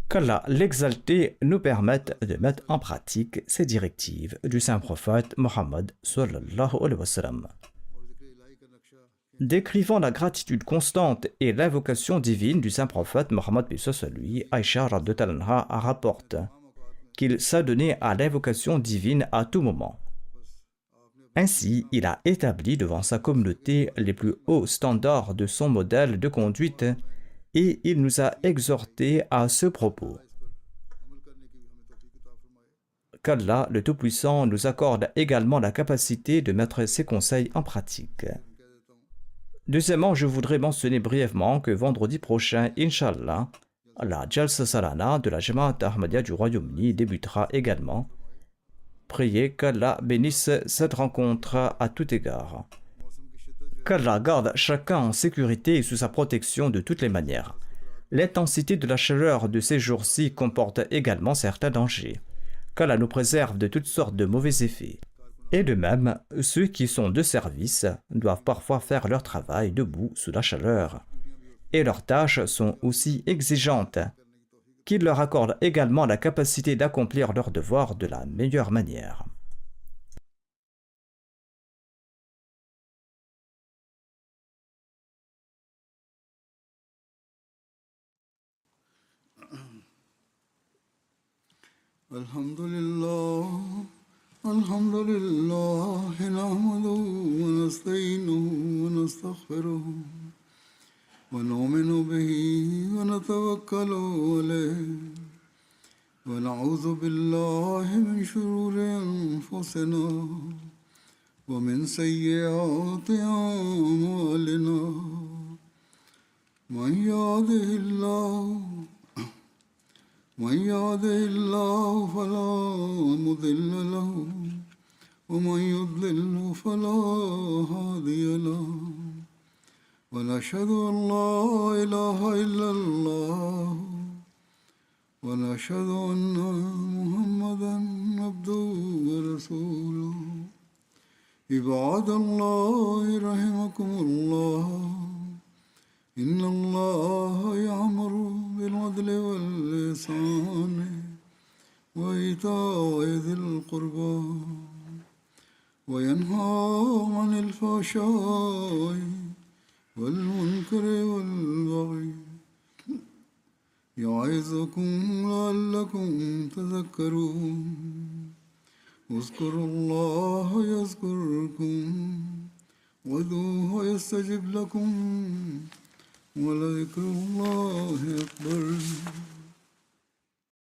S2: Qu'Allah l'exalté nous permette de mettre en pratique ces directives du saint prophète Mohammed sallallahu alayhi wa sallam. Décrivant la gratitude constante et l'invocation divine du saint prophète Mohammed paix soit sur lui, Aïcha radhiyallahu anha rapporte qu'il s'adonnait à l'invocation divine à tout moment. Ainsi, il a établi devant sa communauté les plus hauts standards de son modèle de conduite et il nous a exhortés à ce propos. Qu'Allah, le Tout-Puissant, nous accorde également la capacité de mettre ses conseils en pratique. Deuxièmement, je voudrais mentionner brièvement que vendredi prochain, Inch'Allah, la Jalsa Salana de la Jamaat Ahmadiyya du Royaume-Uni débutera également. Priez qu'Allah bénisse cette rencontre à tout égard. Qu'Allah garde chacun en sécurité et sous sa protection de toutes les manières. L'intensité de la chaleur de ces jours-ci comporte également certains dangers. Qu'Allah nous préserve de toutes sortes de mauvais effets. Et de même, ceux qui sont de service doivent parfois faire leur travail debout sous la chaleur. Et leurs tâches sont aussi exigeantes, qu'il leur accorde également la capacité d'accomplir leurs devoirs de la meilleure manière.
S1: Alhamdulillah, alhamdulillah, nahmaduhu wa nasta'inuhu wa nastaghfiruhu wa nu'minu bihi wa natawakkalu alayhi wa na'udhu billahi min shururi anfusina wa min sayyiati a'malina. Man yahdihillahu من يهده الله فلا مضل له ومن يضلل فلا هادي له ونشهد أن لا إله إلا الله ونشهد أن محمدا عبده ورسوله عباد الله رحمكم الله إن الله يأمر بالعدل والإحسان وإيتاء ذي القربى وينهى عن الفحشاء والمنكر والبغي يعظكم لعلكم تذكرون اذكروا الله يذكركم وادعوه يستجب لكم ولذكر الله أكبر